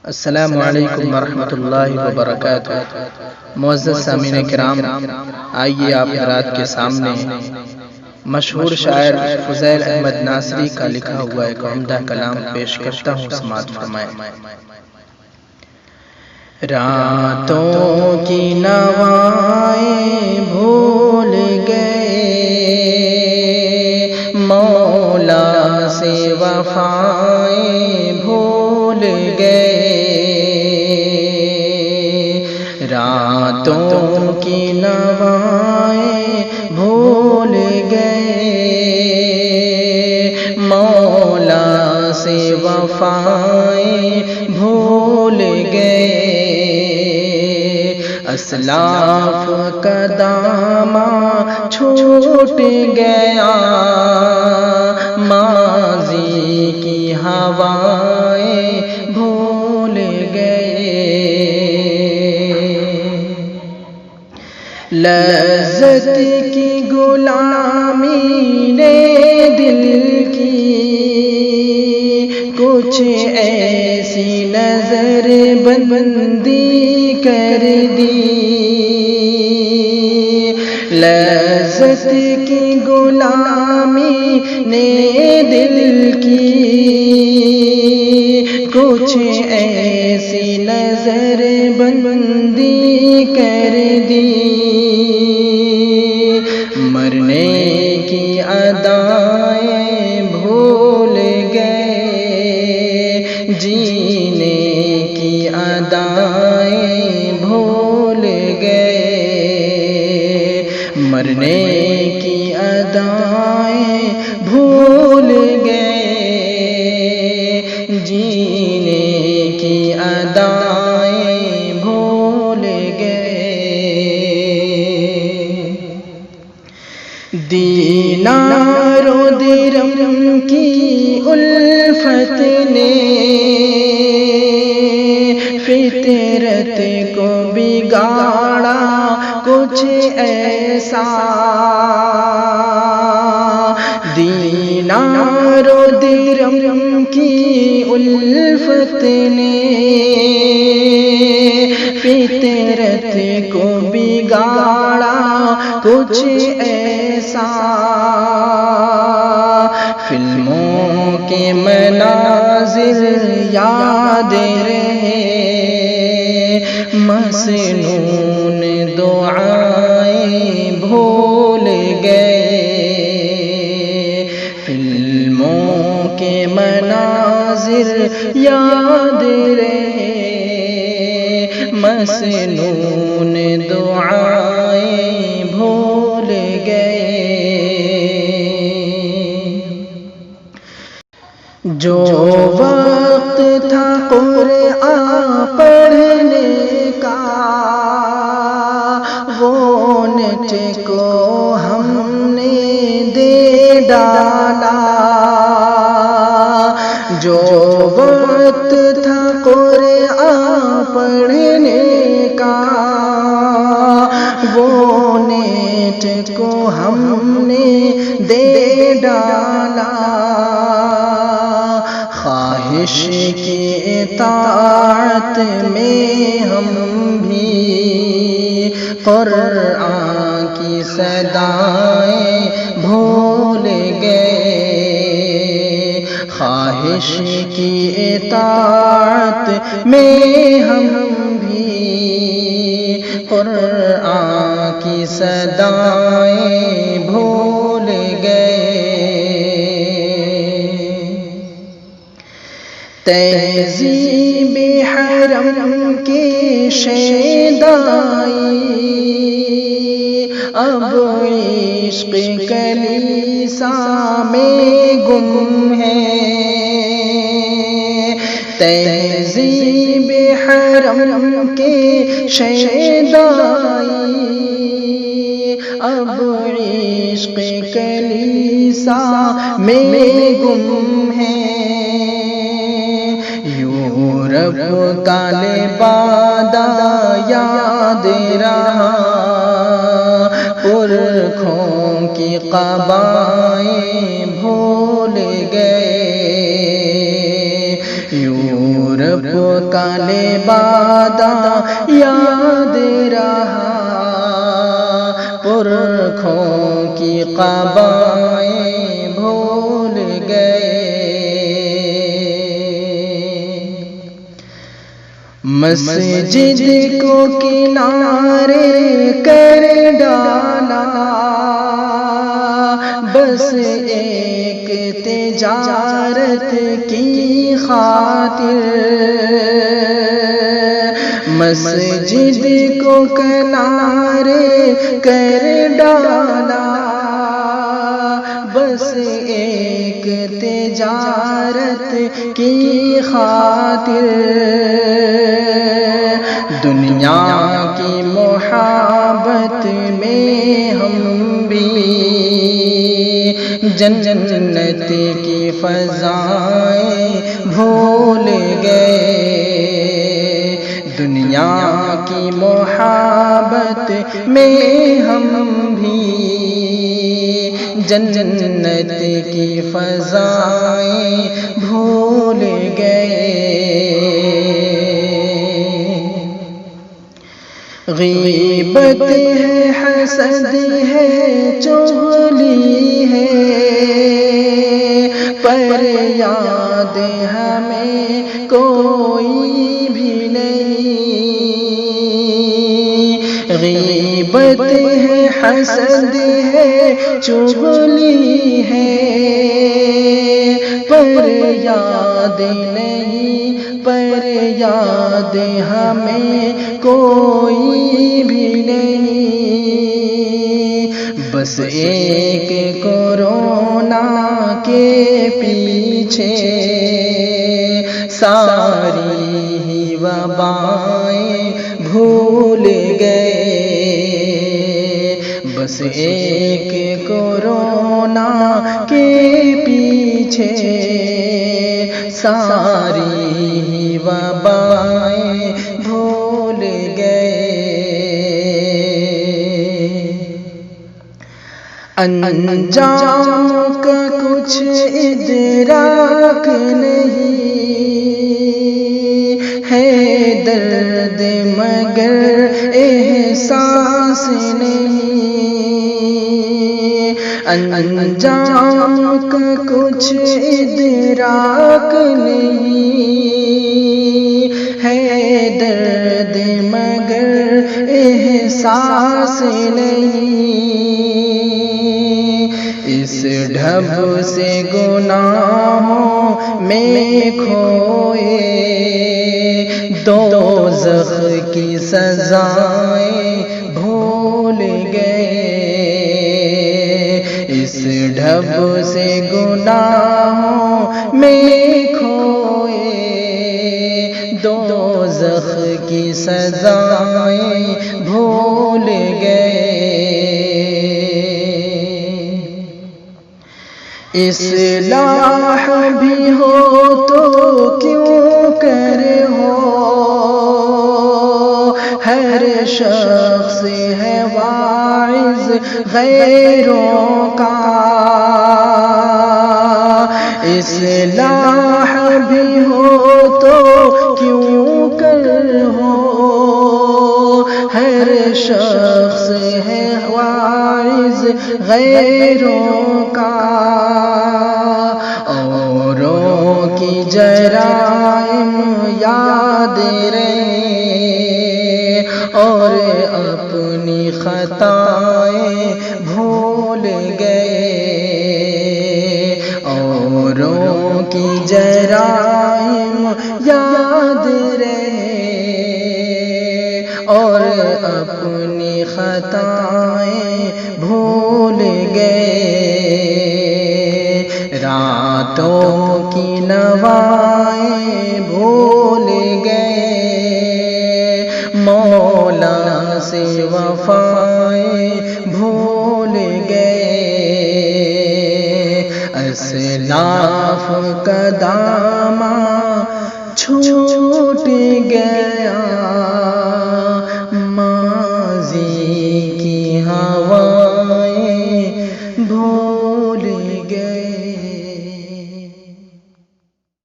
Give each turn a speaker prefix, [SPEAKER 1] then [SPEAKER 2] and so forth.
[SPEAKER 1] السلام علیکم ورحمۃ اللہ وبرکاتہ۔ معزز سامعین کرام، آئیے آپ حضرات کے سامنے مشہور شاعر فضیل احمد ناصری کا لکھا ہوا ایک عمدہ کلام پیش کرتا ہوں، سماعت فرمائیں۔ راتوں کی نوائیں بھول گئے، مولا سے وفائیں بھول گئے، راتوں کی نوائیں بھول گئے، مولا سے وفائیں بھول گئے، اسلاف کا دامن چھوٹ گیا، ماضی کی ہوائیں بھول گئے، لذت کی غلامی نے دل کی کچھ ایسی نظر بندی کر دی، لذت کی غلامی نے دل کی کچھ ایسی نظر بندی کر دی، مرنے کی ادائیں بھول گئے، جینے کی ادائیں بھول گئے، مرنے کی ادائیں بھول گئے، جینے کی ادائیں بھول گئے، دینار و درہم کی الفت نے فطرت کو بگاڑا کچھ ایسا، دینار و درہم کی الفت نے فطرت کو بگاڑا کچھ ایسا، فلموں کے مناظر یاد رہے، مسنون دعائیں بھول گئے، فلموں کے مناظر یاد رہے، مسنون دعائیں بھول گئے، جو وقت تھا قرآن پڑھنے کا، وہ نٹ کو ہم نے دے ڈالا، جو وقت تھا قرآن پڑھنے کا، وہ نیٹ کو ہم نے دے ڈالا، خواہش کی اطاعت میں ہم بھی قرآن کی صدائیں بھول گئے، خواہش کی اطاعت میں ہم بھی قرآن کی صدائیں بھول گئے، تہذیب حرم کی شیدائی اب عشق کلیسا میں گم ہے، تہذیب حرم کی شیدائی اب عشق کلیسا میں گم ہے، یورپ کا لبادہ یاد رہا، پرکھوں کی قبائیں بھول گئے، یورپ کا لبادہ یاد رہا، پرکھوں کی قبائیں بھول گئے، مسجد کو کنارے کر ڈالا، بس ایک تجارت کی خاطر، مسجد کو کنارے کر ڈالا، بس ایک تجارت کی خاطر، دنیا کی محبت میں ہم بھی جنت کی فضائیں بھول گئے، دنیا کی محبت میں ہم بھی جنت کی فضائیں بھول گئے، غیبت ہے، حسد ہے، چغلی ہے، پر یاد ہمیں کوئی بھی نہیں، غیبت ہے، حسد ہے، چغلی ہے، پر یاد نہیں، پر یاد ہمیں کوئی بھی نہیں، بس ایک کورونا کے پیچھے ساری ہی وبائیں بھول گئے، بس ایک کورونا کے پیچھے ساری ہی وبائیں بھول گئے، انجام کا کچھ ادراک نہیں ہے، درد مگر احساس نہیں، انجام کا کچھ ادراک نہیں ہے، درد مگر احساس نہیں، اس ڈھب سے گناہوں میں کھوئے، دوزخ کی سزائیں بھول گئے، اس ڈھب سے گناہوں میں کھوئے، دوزخ کی سزائیں بھول گئے، اصلاح بھی ہو تو کیوں کرے ہو، ہر شخص ہے واعظ غیروں کا، اصلاح بھی ہو تو کیوں کر ہو، ہر شخص ہے واعظ غیروں کا، اوروں کی جرائم یاد رہے اور اپنی خطائیں بھول گئے، اوروں کی جرائم یاد رہے اور اپنی خطائیں بھول گئے، راتوں کی نوائیں بھول گئے، مولا سے وفائیں بھول گئے، اسلاف کا دامن چھوٹ گیا،